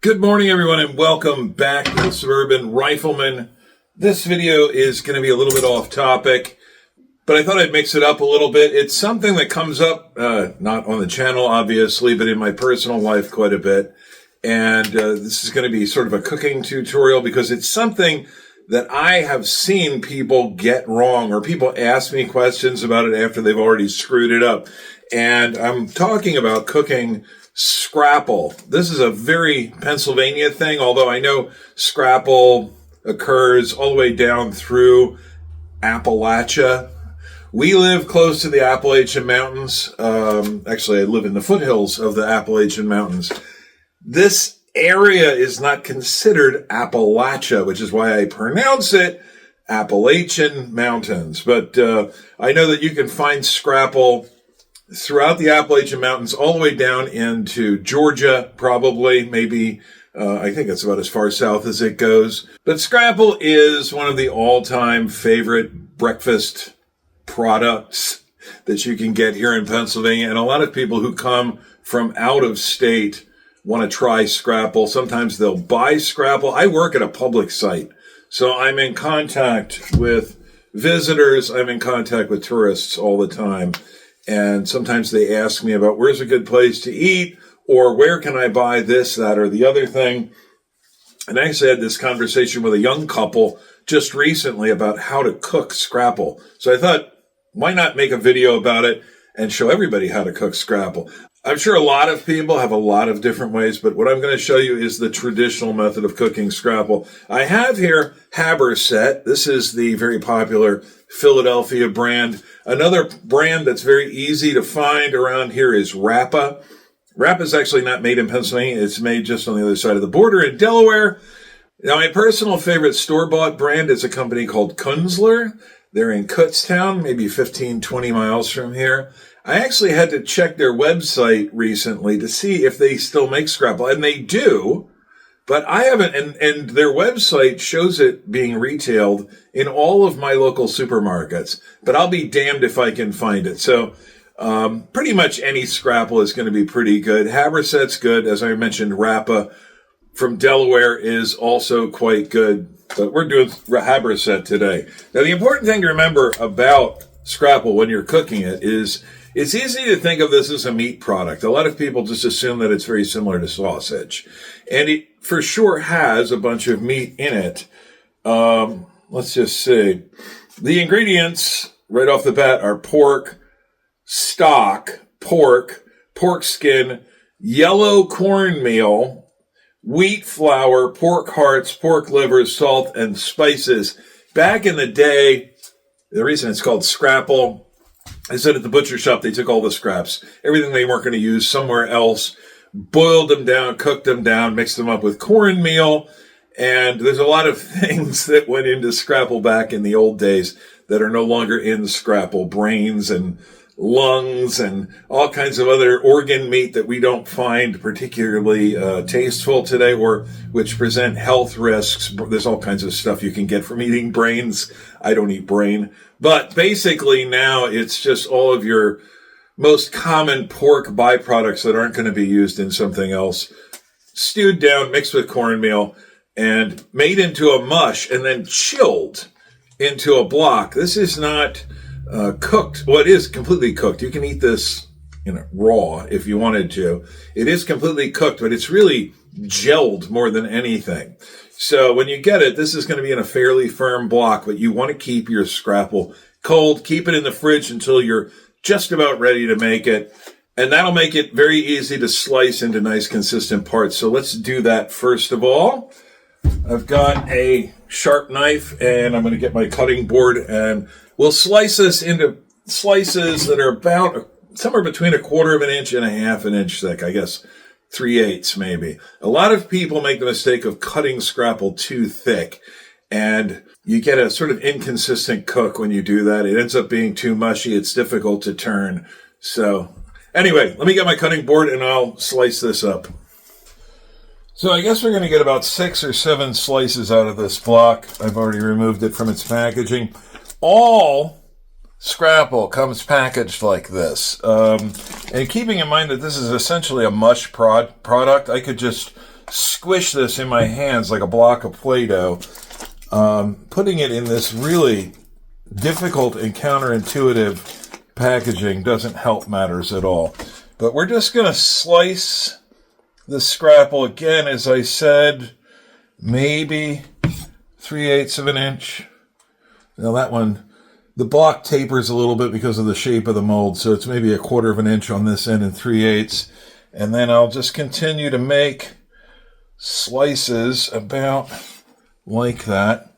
Good morning, everyone, and welcome back to the Suburban Rifleman. This video is going to be a little bit off topic, but I thought I'd mix it up a little bit. It's something that comes up, not on the channel, obviously, but in my personal life quite a bit. And this is going to be sort of a cooking tutorial because it's something that I have seen people get wrong, or people ask me questions about it after they've already screwed it up. And I'm talking about cooking Scrapple. This is a very Pennsylvania thing, although I know Scrapple occurs all the way down through Appalachia. We live close to the Appalachian Mountains. Actually, I live in the foothills of the Appalachian Mountains. This area is not considered Appalachia, which is why I pronounce it Appalachian Mountains. But I know that you can find Scrapple throughout the Appalachian Mountains, all the way down into Georgia, probably, maybe, I think it's about as far south as it goes. But Scrapple is one of the all-time favorite breakfast products that you can get here in Pennsylvania. And a lot of people who come from out of state want to try Scrapple. Sometimes they'll buy Scrapple. I work at a public site, so I'm in contact with visitors. I'm in contact with tourists all the time. And sometimes they ask me about where's a good place to eat, or where can I buy this, that, or the other thing. And I actually had this conversation with a young couple just recently about how to cook Scrapple. So I thought, why not make a video about it and show everybody how to cook Scrapple? I'm sure a lot of people have a lot of different ways, but what I'm going to show you is the traditional method of cooking Scrapple. I have here Haberset. This is the very popular Philadelphia brand. Another brand that's very easy to find around here is Rappa. Rappa is actually not made in Pennsylvania. It's made just on the other side of the border in Delaware. Now, my personal favorite store-bought brand is a company called Kunzler. They're in Kutztown, maybe 15, 20 miles from here. I actually had to check their website recently to see if they still make Scrapple, and they do, but I haven't, and their website shows it being retailed in all of my local supermarkets, but I'll be damned if I can find it. So pretty much any Scrapple is going to be pretty good. Haberset's good. As I mentioned, Rappa from Delaware is also quite good, but we're doing Haberset today. Now, the important thing to remember about Scrapple when you're cooking it is it's easy to think of this as a meat product. A lot of people just assume that it's very similar to sausage. And it for sure has a bunch of meat in it. Let's just see. The ingredients right off the bat are pork, stock, pork skin, yellow cornmeal, wheat flour, pork hearts, pork liver, salt, and spices. Back in the day, the reason it's called Scrapple, I said at the butcher shop, they took all the scraps, everything they weren't going to use somewhere else, boiled them down, cooked them down, mixed them up with cornmeal. And there's a lot of things that went into Scrapple back in the old days that are no longer in Scrapple. Brains and lungs and all kinds of other organ meat that we don't find particularly tasteful today, or which present health risks. There's all kinds of stuff you can get from eating brains. I don't eat brain. But basically now it's just all of your most common pork byproducts that aren't going to be used in something else, stewed down, mixed with cornmeal, and made into a mush and then chilled into a block. This is not cooked. Well, it is completely cooked. You can eat this, raw if you wanted to. It is completely cooked, but it's really gelled more than anything. So when you get it, this is going to be in a fairly firm block, but you want to keep your Scrapple cold. Keep it in the fridge until you're just about ready to make it. And that'll make it very easy to slice into nice consistent parts. So let's do that first of all. I've got a sharp knife and I'm going to get my cutting board, and we'll slice this into slices that are about somewhere between 1/4 of an inch and 1/2 inch thick, I guess 3/8 maybe. A lot of people make the mistake of cutting Scrapple too thick, and you get a sort of inconsistent cook when you do that. It ends up being too mushy. It's difficult to turn. So anyway, let me get my cutting board and I'll slice this up. So I guess we're going to get about 6 or 7 slices out of this block. I've already removed it from its packaging. All Scrapple comes packaged like this. And keeping in mind that this is essentially a mush product, I could just squish this in my hands like a block of Play-Doh. Putting it in this really difficult and counterintuitive packaging doesn't help matters at all. But we're just going to slice the Scrapple again, as I said, maybe 3/8 of an inch. Now that one, the block tapers a little bit because of the shape of the mold, so it's maybe 1/4 of an inch on this end and 3/8. And then I'll just continue to make slices about like that.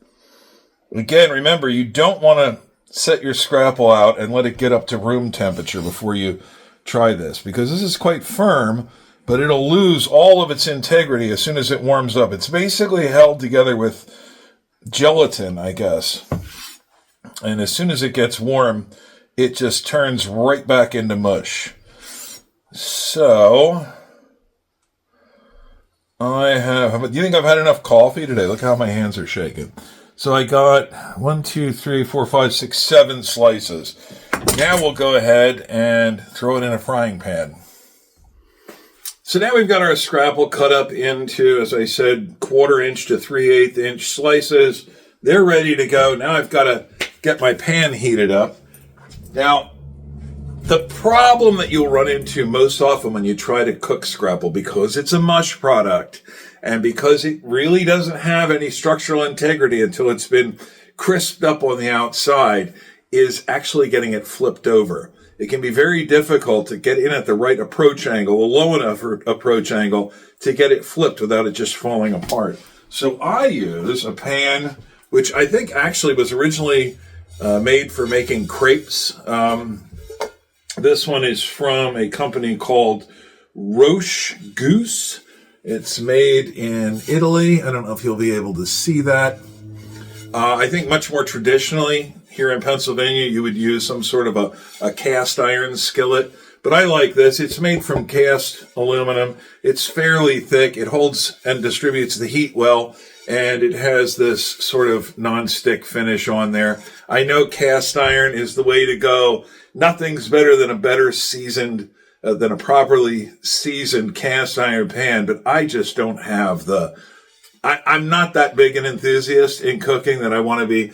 Again, remember, you don't want to set your Scrapple out and let it get up to room temperature before you try this, because this is quite firm, but it'll lose all of its integrity as soon as it warms up. It's basically held together with gelatin, I guess. And as soon as it gets warm, it just turns right back into mush. So, do you think I've had enough coffee today? Look how my hands are shaking. So I got 1, 2, 3, 4, 5, 6, 7 slices. Now we'll go ahead and throw it in a frying pan. So now we've got our Scrapple cut up into, as I said, 1/4 inch to 3/8 inch slices. They're ready to go. Now I've got to get my pan heated up. Now, the problem that you'll run into most often when you try to cook Scrapple, because it's a mush product and because it really doesn't have any structural integrity until it's been crisped up on the outside, is actually getting it flipped over. It can be very difficult to get in at the right approach angle, a low enough approach angle to get it flipped without it just falling apart. So I use a pan, which I think actually was originally made for making crepes. This one is from a company called Roche Goose. It's made in Italy. I don't know if you'll be able to see that. I think much more traditionally here in Pennsylvania, you would use some sort of a cast iron skillet. But I like this. It's made from cast aluminum. It's fairly thick. It holds and distributes the heat well. And it has this sort of non-stick finish on there. I know cast iron is the way to go. Nothing's better than a properly seasoned cast iron pan, but I just don't have I'm not that big an enthusiast in cooking that I want to be,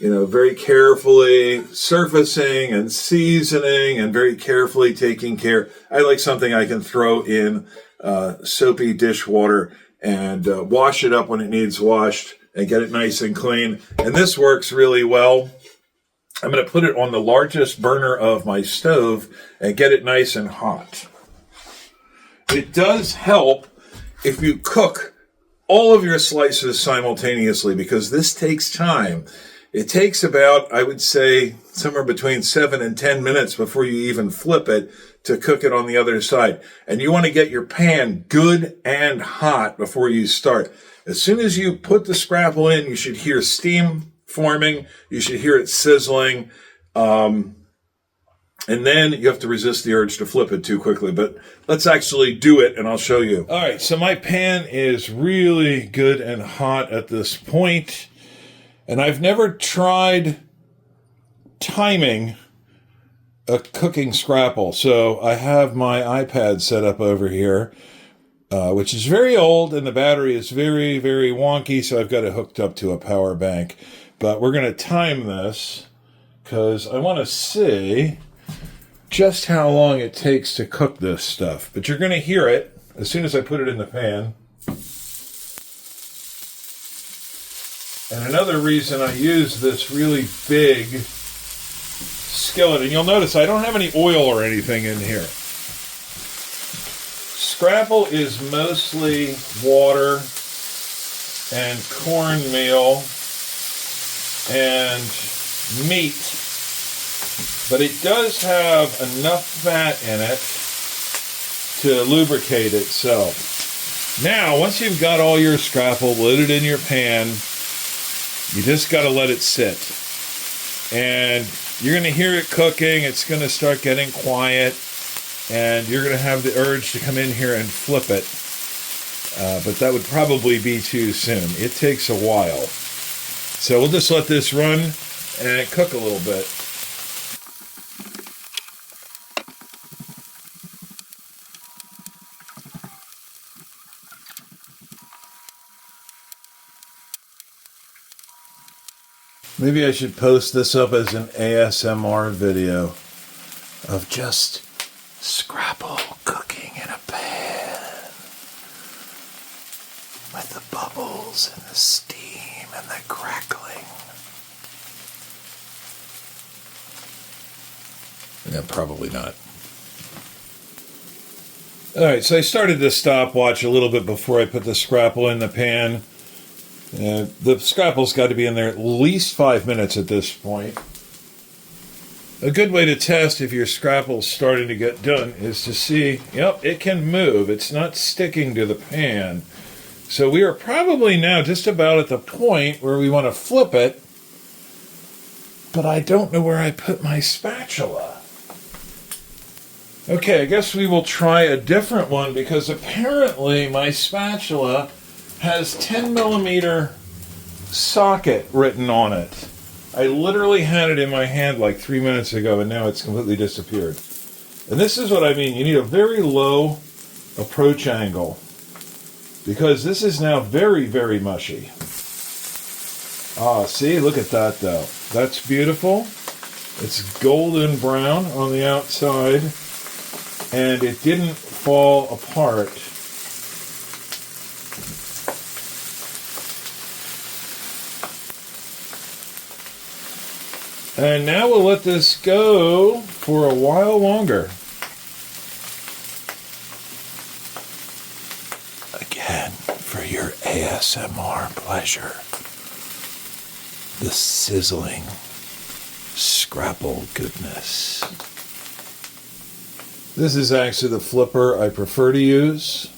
very carefully surfacing and seasoning and very carefully taking care. I like something I can throw in soapy dishwater and wash it up when it needs washed and get it nice and clean. And this works really well. I'm going to put it on the largest burner of my stove and get it nice and hot. It does help if you cook all of your slices simultaneously, because this takes time. It takes about, I would say, somewhere between 7 and 10 minutes before you even flip it to cook it on the other side. And you want to get your pan good and hot before you start. As soon as you put the Scrapple in, you should hear steam forming. You should hear it sizzling. And then you have to resist the urge to flip it too quickly. But let's actually do it, and I'll show you. All right, so my pan is really good and hot at this point. And I've never tried timing a cooking Scrapple. So I have my iPad set up over here, which is very old, and the battery is very, very wonky, so I've got it hooked up to a power bank. But we're going to time this because I want to see just how long it takes to cook this stuff. But you're going to hear it as soon as I put it in the pan. And another reason I use this really big skillet, and you'll notice I don't have any oil or anything in here. Scrapple is mostly water and cornmeal and meat, but it does have enough fat in it to lubricate itself. Now, once you've got all your Scrapple loaded in your pan, you just got to let it sit. And you're going to hear it cooking. It's going to start getting quiet. And you're going to have the urge to come in here and flip it. But that would probably be too soon. It takes a while. So we'll just let this run and cook a little bit. Maybe I should post this up as an ASMR video of just Scrapple cooking in a pan with the bubbles and the steam and the crackling. Yeah, probably not. Alright, so I started this stopwatch a little bit before I put the Scrapple in the pan. The Scrapple's got to be in there at least 5 minutes at this point. A good way to test if your Scrapple's starting to get done is to see, yep, it can move. It's not sticking to the pan. So we are probably now just about at the point where we want to flip it, but I don't know where I put my spatula. Okay, I guess we will try a different one because apparently my spatula has 10 millimeter socket written on it. I literally had it in my hand like 3 minutes ago and now it's completely disappeared. And this is what I mean. You need a very low approach angle because this is now very, very mushy. Ah, see? Look at that though. That's beautiful. It's golden brown on the outside and it didn't fall apart. And now we'll let this go for a while longer. Again, for your ASMR pleasure, the sizzling Scrapple goodness. This is actually the flipper I prefer to use.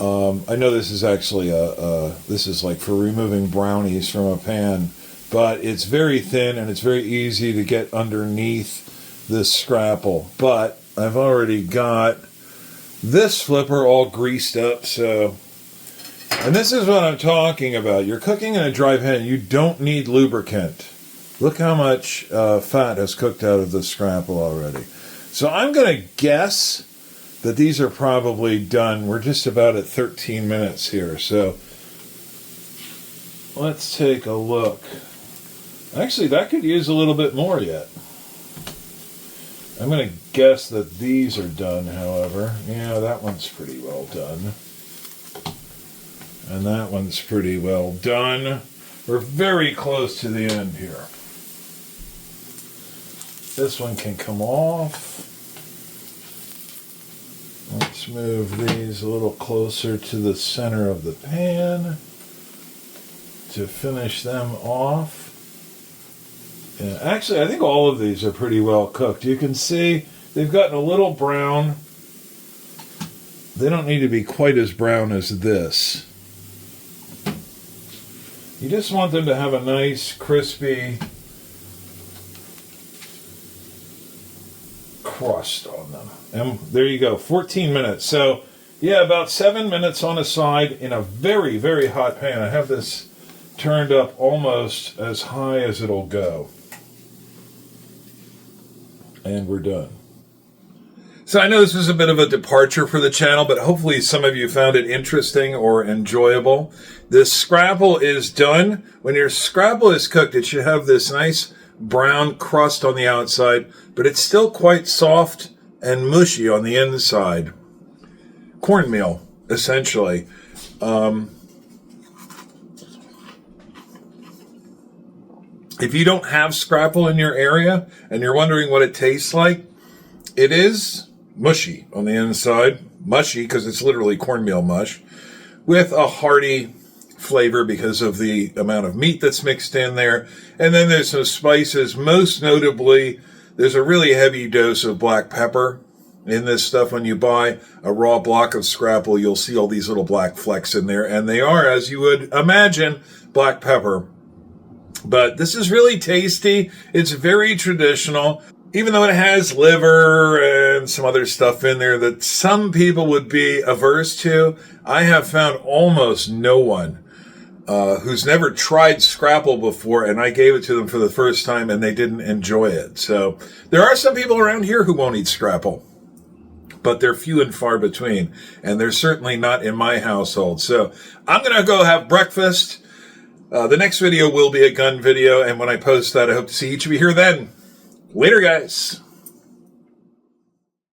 I know this is actually this is like for removing brownies from a pan. But it's very thin and it's very easy to get underneath this Scrapple. But I've already got this flipper all greased up, so... And this is what I'm talking about. You're cooking in a dry pan, you don't need lubricant. Look how much fat has cooked out of the Scrapple already. So I'm going to guess that these are probably done. We're just about at 13 minutes here, so... Let's take a look. Actually, that could use a little bit more yet. I'm going to guess that these are done, however. Yeah, that one's pretty well done. And that one's pretty well done. We're very close to the end here. This one can come off. Let's move these a little closer to the center of the pan to finish them off. Yeah, actually, I think all of these are pretty well cooked. You can see they've gotten a little brown. They don't need to be quite as brown as this. You just want them to have a nice, crispy crust on them. And there you go, 14 minutes. So, yeah, about 7 minutes on a side in a very, very hot pan. I have this turned up almost as high as it'll go. And we're done. So I know this was a bit of a departure for the channel, but hopefully some of you found it interesting or enjoyable. This Scrapple is done. When your Scrapple is cooked, it should have this nice brown crust on the outside, but it's still quite soft and mushy on the inside. Cornmeal, essentially. If you don't have Scrapple in your area and you're wondering what it tastes like, it is mushy on the inside. Mushy because it's literally cornmeal mush with a hearty flavor because of the amount of meat that's mixed in there. And then there's some spices. Most notably, there's a really heavy dose of black pepper in this stuff. When you buy a raw block of Scrapple, you'll see all these little black flecks in there. And they are, as you would imagine, black pepper. But this is really tasty. It's very traditional. Even though it has liver and some other stuff in there that some people would be averse to, I have found almost no one who's never tried Scrapple before, and I gave it to them for the first time and they didn't enjoy it. So there are some people around here who won't eat Scrapple, but they're few and far between, and they're certainly not in my household. So I'm going to go have breakfast. The next video will be a gun video, and when I post that, I hope to see each of you here then. Later, guys.